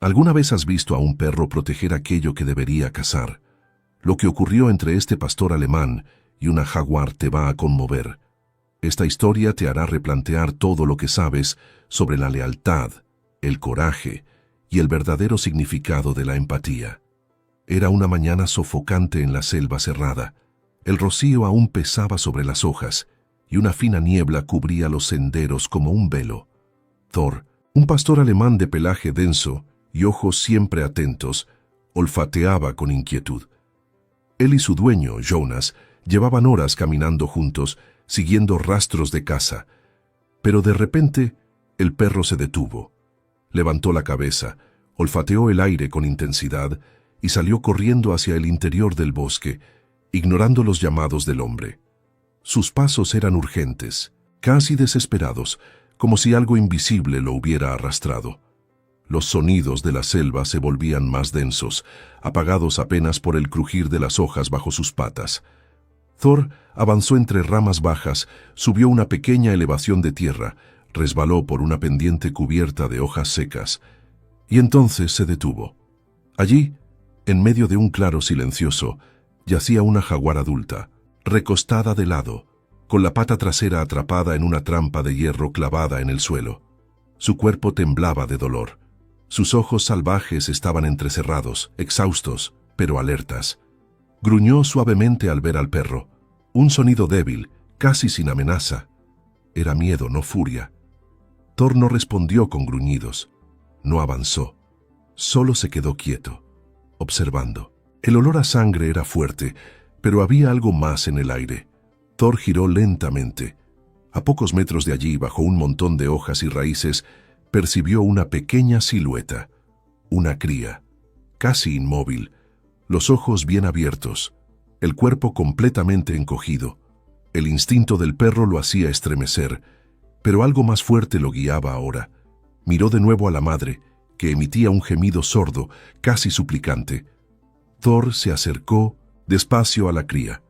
¿Alguna vez has visto a un perro proteger aquello que debería cazar? Lo que ocurrió entre este pastor alemán y una jaguar te va a conmover. Esta historia te hará replantear todo lo que sabes sobre la lealtad, el coraje y el verdadero significado de la empatía. Era una mañana sofocante en la selva cerrada. El rocío aún pesaba sobre las hojas y una fina niebla cubría los senderos como un velo. Thor, un pastor alemán de pelaje denso y ojos siempre atentos, olfateaba con inquietud. Él y su dueño, Jonas, llevaban horas caminando juntos, siguiendo rastros de caza. Pero de repente, el perro se detuvo. Levantó la cabeza, olfateó el aire con intensidad y salió corriendo hacia el interior del bosque, ignorando los llamados del hombre. Sus pasos eran urgentes, casi desesperados, como si algo invisible lo hubiera arrastrado. Los sonidos de la selva se volvían más densos, apagados apenas por el crujir de las hojas bajo sus patas. Thor avanzó entre ramas bajas, subió una pequeña elevación de tierra, resbaló por una pendiente cubierta de hojas secas, y entonces se detuvo. Allí, en medio de un claro silencioso, yacía una jaguar adulta, recostada de lado, con la pata trasera atrapada en una trampa de hierro clavada en el suelo. Su cuerpo temblaba de dolor. Sus ojos salvajes estaban entrecerrados, exhaustos, pero alertas. Gruñó suavemente al ver al perro. Un sonido débil, casi sin amenaza. Era miedo, no furia. Thor no respondió con gruñidos. No avanzó. Solo se quedó quieto, observando. El olor a sangre era fuerte, pero había algo más en el aire. Thor giró lentamente. A pocos metros de allí, bajo un montón de hojas y raíces, percibió una pequeña silueta. Una cría, casi inmóvil, los ojos bien abiertos, el cuerpo completamente encogido. El instinto del perro lo hacía estremecer, pero algo más fuerte lo guiaba ahora. Miró de nuevo a la madre, que emitía un gemido sordo, casi suplicante. Thor se acercó despacio a la cría.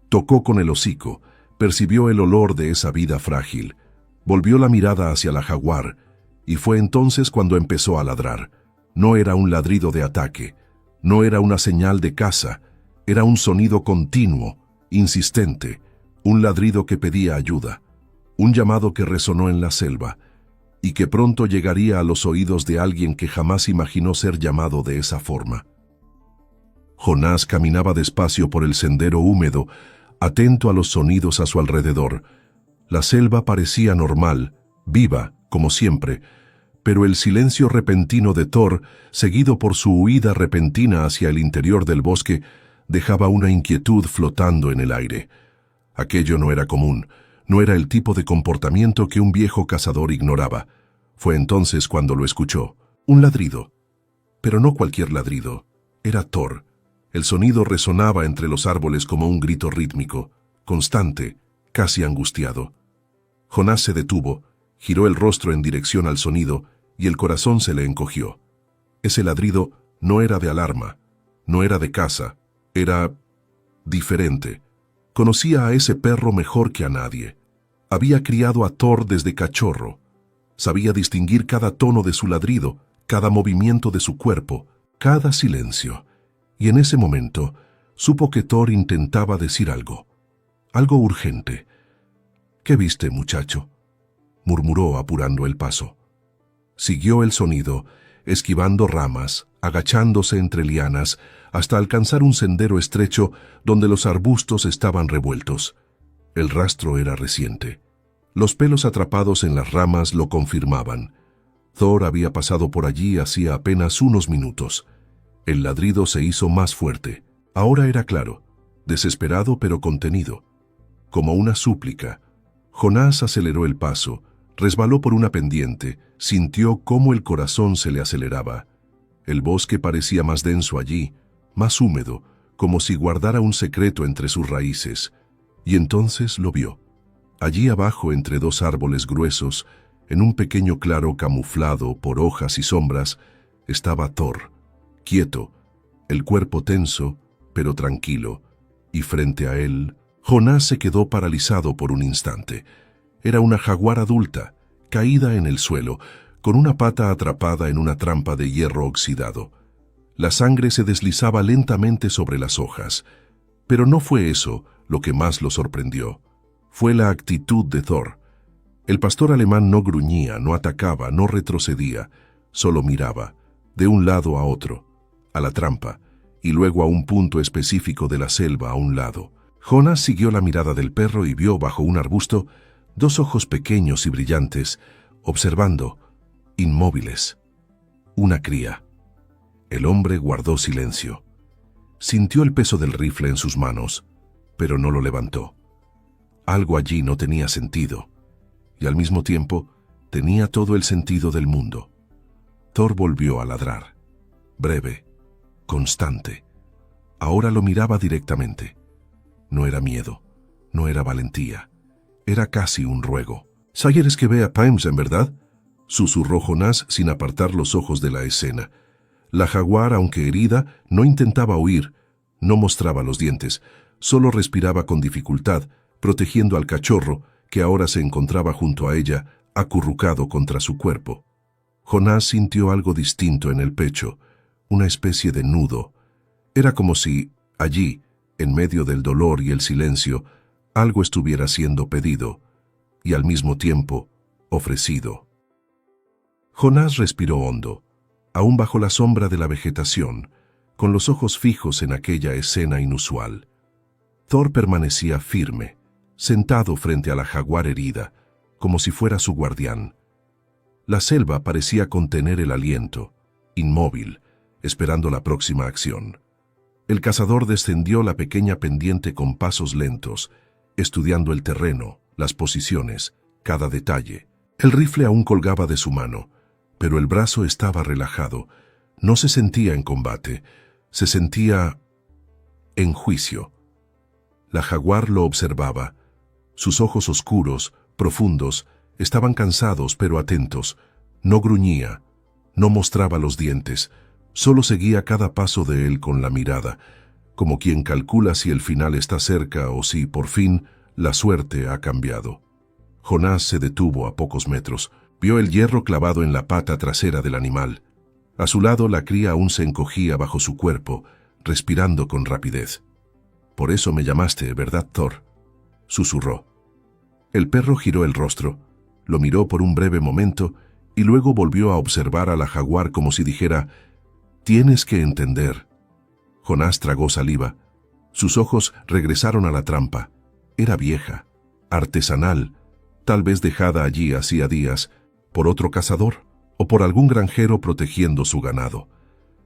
Tocó con el hocico, percibió el olor de esa vida frágil. Volvió la mirada hacia la jaguar, y fue entonces cuando empezó a ladrar. No era un ladrido de ataque, no era una señal de caza, era un sonido continuo, insistente, un ladrido que pedía ayuda, un llamado que resonó en la selva, y que pronto llegaría a los oídos de alguien que jamás imaginó ser llamado de esa forma. Jonás caminaba despacio por el sendero húmedo, atento a los sonidos a su alrededor. La selva parecía normal, viva, como siempre, pero el silencio repentino de Thor, seguido por su huida repentina hacia el interior del bosque, dejaba una inquietud flotando en el aire. Aquello no era común, no era el tipo de comportamiento que un viejo cazador ignoraba. Fue entonces cuando lo escuchó. Un ladrido. Pero no cualquier ladrido. Era Thor. El sonido resonaba entre los árboles como un grito rítmico, constante, casi angustiado. Jonás se detuvo, giró el rostro en dirección al sonido y el corazón se le encogió. Ese ladrido no era de alarma, no era de caza, era diferente. Conocía a ese perro mejor que a nadie. Había criado a Thor desde cachorro. Sabía distinguir cada tono de su ladrido, cada movimiento de su cuerpo, cada silencio. Y en ese momento supo que Thor intentaba decir algo urgente. «¿Qué viste, muchacho?», murmuró apurando el paso. Siguió el sonido, esquivando ramas, agachándose entre lianas, hasta alcanzar un sendero estrecho donde los arbustos estaban revueltos. El rastro era reciente. Los pelos atrapados en las ramas lo confirmaban. Thor había pasado por allí hacía apenas unos minutos. El ladrido se hizo más fuerte. Ahora era claro, desesperado pero contenido. Como una súplica. Jonás aceleró el paso, resbaló por una pendiente, sintió cómo el corazón se le aceleraba. El bosque parecía más denso allí, más húmedo, como si guardara un secreto entre sus raíces. Y entonces lo vio. Allí abajo, entre dos árboles gruesos, en un pequeño claro camuflado por hojas y sombras, estaba Thor, quieto, el cuerpo tenso, pero tranquilo, y frente a él, Jonás se quedó paralizado por un instante. Era una jaguar adulta, caída en el suelo, con una pata atrapada en una trampa de hierro oxidado. La sangre se deslizaba lentamente sobre las hojas, pero no fue eso lo que más lo sorprendió. Fue la actitud de Thor. El pastor alemán no gruñía, no atacaba, no retrocedía, solo miraba, de un lado a otro, a la trampa, y luego a un punto específico de la selva a un lado. Jonas siguió la mirada del perro y vio bajo un arbusto dos ojos pequeños y brillantes, observando, inmóviles. Una cría. El hombre guardó silencio. Sintió el peso del rifle en sus manos, pero no lo levantó. Algo allí no tenía sentido, y al mismo tiempo tenía todo el sentido del mundo. Thor volvió a ladrar. Breve, constante. Ahora lo miraba directamente. No era miedo, no era valentía. Era casi un ruego. «¿Quieres que vea Pimes, en verdad?», susurró Jonas sin apartar los ojos de la escena. La jaguar, aunque herida, no intentaba huir, no mostraba los dientes, solo respiraba con dificultad, protegiendo al cachorro, que ahora se encontraba junto a ella, acurrucado contra su cuerpo. Jonas sintió algo distinto en el pecho, una especie de nudo. Era como si, allí, en medio del dolor y el silencio, algo estuviera siendo pedido, y al mismo tiempo, ofrecido. Jonas respiró hondo, aún bajo la sombra de la vegetación, con los ojos fijos en aquella escena inusual. Thor permanecía firme, sentado frente a la jaguar herida, como si fuera su guardián. La selva parecía contener el aliento, inmóvil, esperando la próxima acción. El cazador descendió la pequeña pendiente con pasos lentos, estudiando el terreno, las posiciones, cada detalle. El rifle aún colgaba de su mano, pero el brazo estaba relajado. No se sentía en combate, se sentía en juicio. La jaguar lo observaba. Sus ojos oscuros, profundos, estaban cansados pero atentos. No gruñía, no mostraba los dientes, solo seguía cada paso de él con la mirada, como quien calcula si el final está cerca o si, por fin, la suerte ha cambiado. Jonas se detuvo a pocos metros. Vio el hierro clavado en la pata trasera del animal. A su lado la cría aún se encogía bajo su cuerpo, respirando con rapidez. «Por eso me llamaste, ¿verdad, Thor?», susurró. El perro giró el rostro, lo miró por un breve momento y luego volvió a observar a la jaguar como si dijera: «Tienes que entender». Jonas tragó saliva. Sus ojos regresaron a la trampa. Era vieja, artesanal, tal vez dejada allí hacía días, por otro cazador o por algún granjero protegiendo su ganado.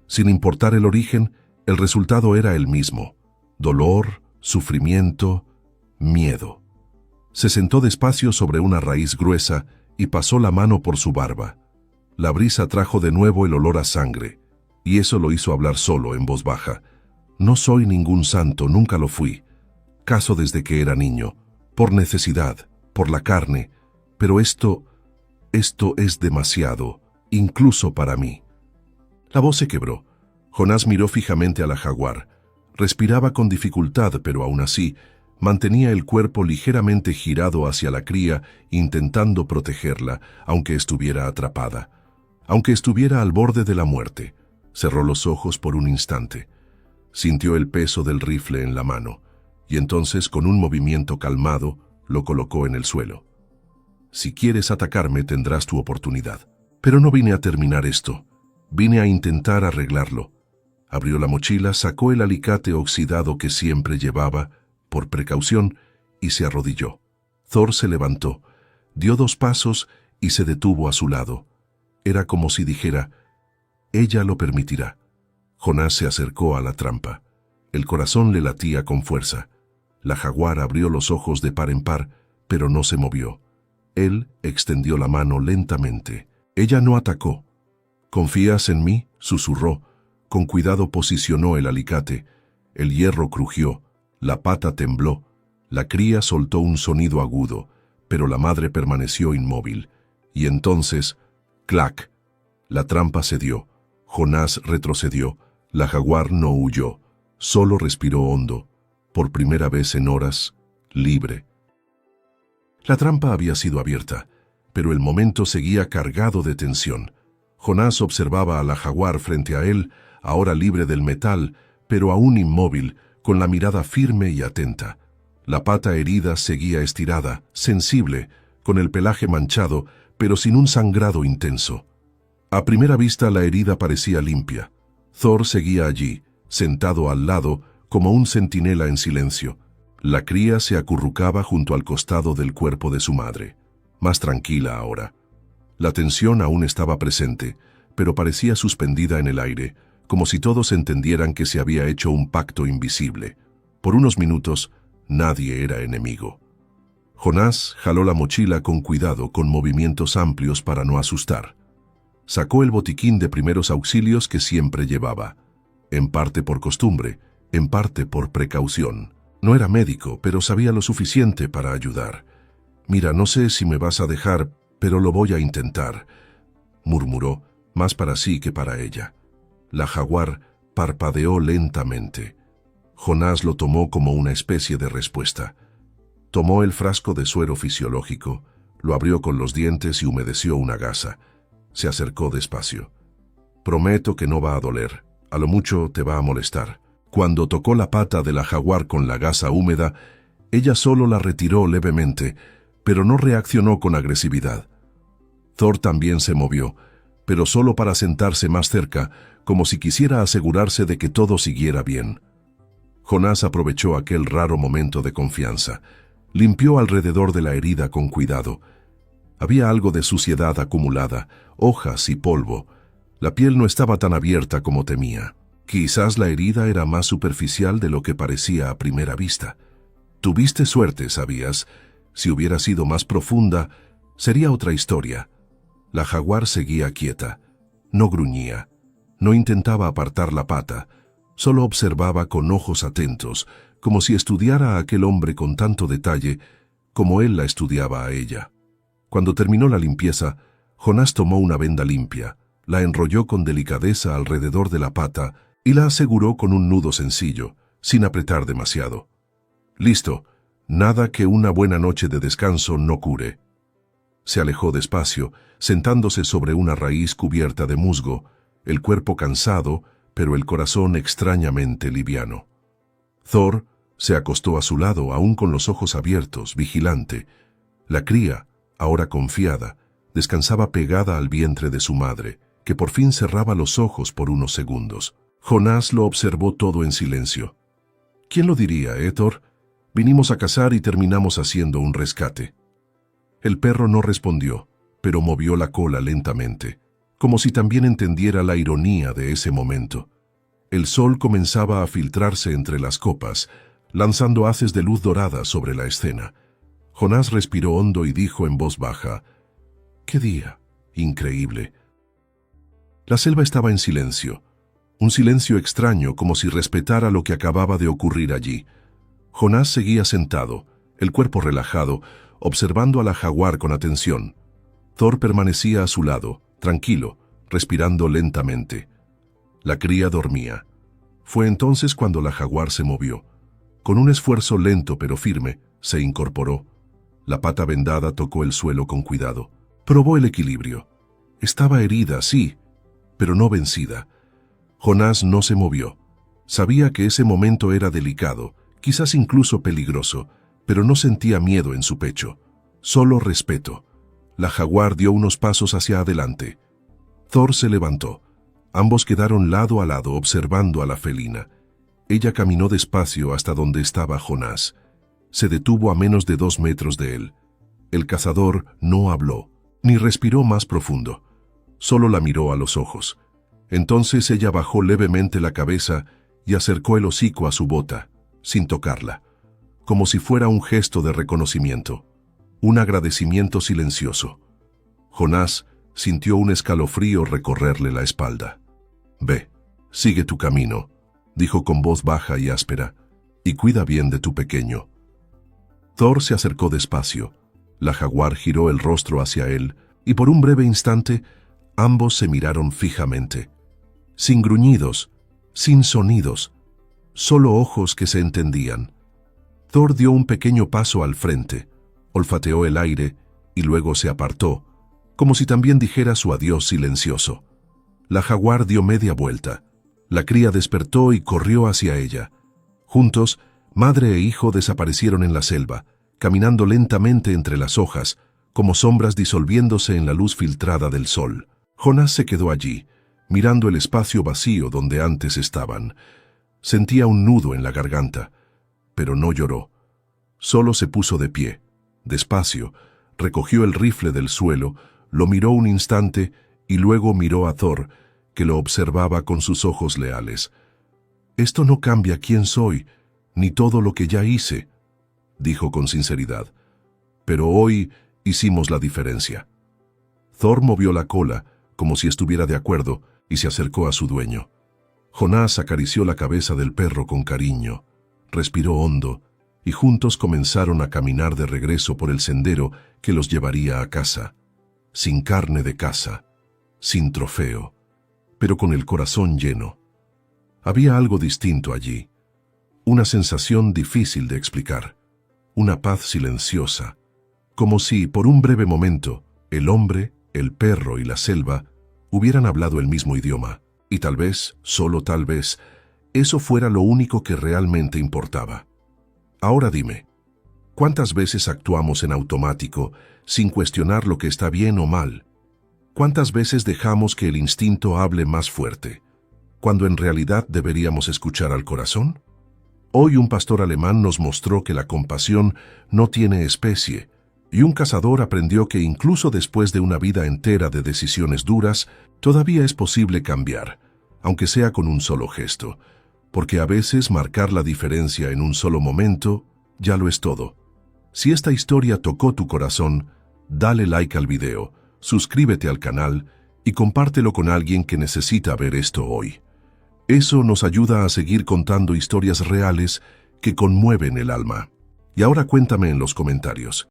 Sin importar el origen, el resultado era el mismo: dolor, sufrimiento, miedo. Se sentó despacio sobre una raíz gruesa y pasó la mano por su barba. La brisa trajo de nuevo el olor a sangre, y eso lo hizo hablar solo, en voz baja. «No soy ningún santo, nunca lo fui. Cazo desde que era niño, por necesidad, por la carne, pero esto es demasiado, incluso para mí». La voz se quebró. Jonas miró fijamente a la jaguar. Respiraba con dificultad, pero aún así mantenía el cuerpo ligeramente girado hacia la cría, intentando protegerla, aunque estuviera atrapada, aunque estuviera al borde de la muerte. Cerró los ojos por un instante. Sintió el peso del rifle en la mano, y entonces, con un movimiento calmado, lo colocó en el suelo. «Si quieres atacarme, tendrás tu oportunidad. Pero no vine a terminar esto. Vine a intentar arreglarlo». Abrió la mochila, sacó el alicate oxidado que siempre llevaba, por precaución, y se arrodilló. Thor se levantó, dio 2 pasos y se detuvo a su lado. Era como si dijera: «Ella lo permitirá». Jonas se acercó a la trampa. El corazón le latía con fuerza. La jaguar abrió los ojos de par en par, pero no se movió. Él extendió la mano lentamente. Ella no atacó. «¿Confías en mí?», susurró. Con cuidado posicionó el alicate. El hierro crujió, la pata tembló. La cría soltó un sonido agudo, pero la madre permaneció inmóvil. Y entonces, ¡clac! La trampa cedió. Jonas retrocedió. La jaguar no huyó, solo respiró hondo. Por primera vez en horas, libre. La trampa había sido abierta. pero el momento seguía cargado de tensión. Jonás observaba a la jaguar frente a él, ahora libre del metal, pero aún inmóvil, con la mirada firme y atenta. La pata herida seguía estirada, sensible, con el pelaje manchado, pero sin un sangrado intenso. A primera vista la herida parecía limpia. Thor seguía allí, sentado al lado, como un centinela en silencio. La cría se acurrucaba junto al costado del cuerpo de su madre, más tranquila ahora. La tensión aún estaba presente, pero parecía suspendida en el aire, como si todos entendieran que se había hecho un pacto invisible. Por unos minutos, nadie era enemigo. Jonás jaló la mochila con cuidado, con movimientos amplios para no asustar. Sacó el botiquín de primeros auxilios que siempre llevaba, en parte por costumbre, en parte por precaución. No era médico, pero sabía lo suficiente para ayudar. «Mira, no sé si me vas a dejar, pero lo voy a intentar», murmuró, más para sí que para ella. La jaguar parpadeó lentamente. Jonás lo tomó como una especie de respuesta. Tomó el frasco de suero fisiológico, lo abrió con los dientes y humedeció una gasa. Se acercó despacio. «Prometo que no va a doler. A lo mucho te va a molestar». Cuando tocó la pata de la jaguar con la gasa húmeda, ella solo la retiró levemente, pero no reaccionó con agresividad. Thor también se movió, pero solo para sentarse más cerca, como si quisiera asegurarse de que todo siguiera bien. Jonás aprovechó aquel raro momento de confianza. Limpió alrededor de la herida con cuidado. Había algo de suciedad acumulada, hojas y polvo. La piel no estaba tan abierta como temía. Quizás la herida era más superficial de lo que parecía a primera vista. Tuviste suerte, ¿sabías? Si hubiera sido más profunda, sería otra historia. La jaguar seguía quieta. No gruñía. No intentaba apartar la pata. Solo observaba con ojos atentos, como si estudiara a aquel hombre con tanto detalle como él la estudiaba a ella. Cuando terminó la limpieza, Jonás tomó una venda limpia, la enrolló con delicadeza alrededor de la pata y la aseguró con un nudo sencillo, sin apretar demasiado. «Listo, nada que una buena noche de descanso no cure». Se alejó despacio, sentándose sobre una raíz cubierta de musgo, el cuerpo cansado, pero el corazón extrañamente liviano. Thor se acostó a su lado, aún con los ojos abiertos, vigilante. La cría, ahora confiada, descansaba pegada al vientre de su madre, que por fin cerraba los ojos por unos segundos. Jonás lo observó todo en silencio. «¿Quién lo diría, Thor? Vinimos a cazar y terminamos haciendo un rescate». El perro no respondió, pero movió la cola lentamente, como si también entendiera la ironía de ese momento. El sol comenzaba a filtrarse entre las copas, lanzando haces de luz dorada sobre la escena. Jonás respiró hondo y dijo en voz baja: «¡Qué día! Increíble». La selva estaba en silencio. Un silencio extraño, como si respetara lo que acababa de ocurrir allí. Jonás seguía sentado, el cuerpo relajado, observando a la jaguar con atención. Thor permanecía a su lado, tranquilo, respirando lentamente. La cría dormía. Fue entonces cuando la jaguar se movió. Con un esfuerzo lento pero firme, se incorporó. La pata vendada tocó el suelo con cuidado. Probó el equilibrio. Estaba herida, sí, pero no vencida. Jonás no se movió. Sabía que ese momento era delicado, quizás incluso peligroso, pero no sentía miedo en su pecho. Solo respeto. La jaguar dio unos pasos hacia adelante. Thor se levantó. Ambos quedaron lado a lado observando a la felina. Ella caminó despacio hasta donde estaba Jonás. Se detuvo a menos de 2 metros de él. El cazador no habló, ni respiró más profundo. Solo la miró a los ojos. Entonces ella bajó levemente la cabeza y acercó el hocico a su bota, sin tocarla, como si fuera un gesto de reconocimiento, un agradecimiento silencioso. Jonás sintió un escalofrío recorrerle la espalda. «Ve, sigue tu camino», dijo con voz baja y áspera, «y cuida bien de tu pequeño». Thor se acercó despacio. La jaguar giró el rostro hacia él y por un breve instante ambos se miraron fijamente. Sin gruñidos, sin sonidos, solo ojos que se entendían. Thor dio un pequeño paso al frente, olfateó el aire y luego se apartó, como si también dijera su adiós silencioso. La jaguar dio media vuelta. La cría despertó y corrió hacia ella. Juntos, madre e hijo desaparecieron en la selva, caminando lentamente entre las hojas, como sombras disolviéndose en la luz filtrada del sol. Jonás se quedó allí, mirando el espacio vacío donde antes estaban. Sentía un nudo en la garganta, pero no lloró. Solo se puso de pie, despacio, recogió el rifle del suelo, lo miró un instante y luego miró a Thor, que lo observaba con sus ojos leales. «Esto no cambia quién soy, ni todo lo que ya hice», dijo con sinceridad. «Pero hoy hicimos la diferencia». Thor movió la cola, como si estuviera de acuerdo, y se acercó a su dueño. Jonás acarició la cabeza del perro con cariño, respiró hondo, y juntos comenzaron a caminar de regreso por el sendero que los llevaría a casa, sin carne de caza, sin trofeo, pero con el corazón lleno. Había algo distinto allí, una sensación difícil de explicar, una paz silenciosa, como si, por un breve momento, el hombre, el perro y la selva hubieran hablado el mismo idioma, y tal vez, solo tal vez, eso fuera lo único que realmente importaba. Ahora dime, ¿cuántas veces actuamos en automático, sin cuestionar lo que está bien o mal? ¿Cuántas veces dejamos que el instinto hable más fuerte, cuando en realidad deberíamos escuchar al corazón? Hoy un pastor alemán nos mostró que la compasión no tiene especie, y un cazador aprendió que incluso después de una vida entera de decisiones duras, todavía es posible cambiar, aunque sea con un solo gesto, porque a veces marcar la diferencia en un solo momento ya lo es todo. Si esta historia tocó tu corazón, dale like al video, suscríbete al canal y compártelo con alguien que necesita ver esto hoy. Eso nos ayuda a seguir contando historias reales que conmueven el alma. Y ahora cuéntame en los comentarios,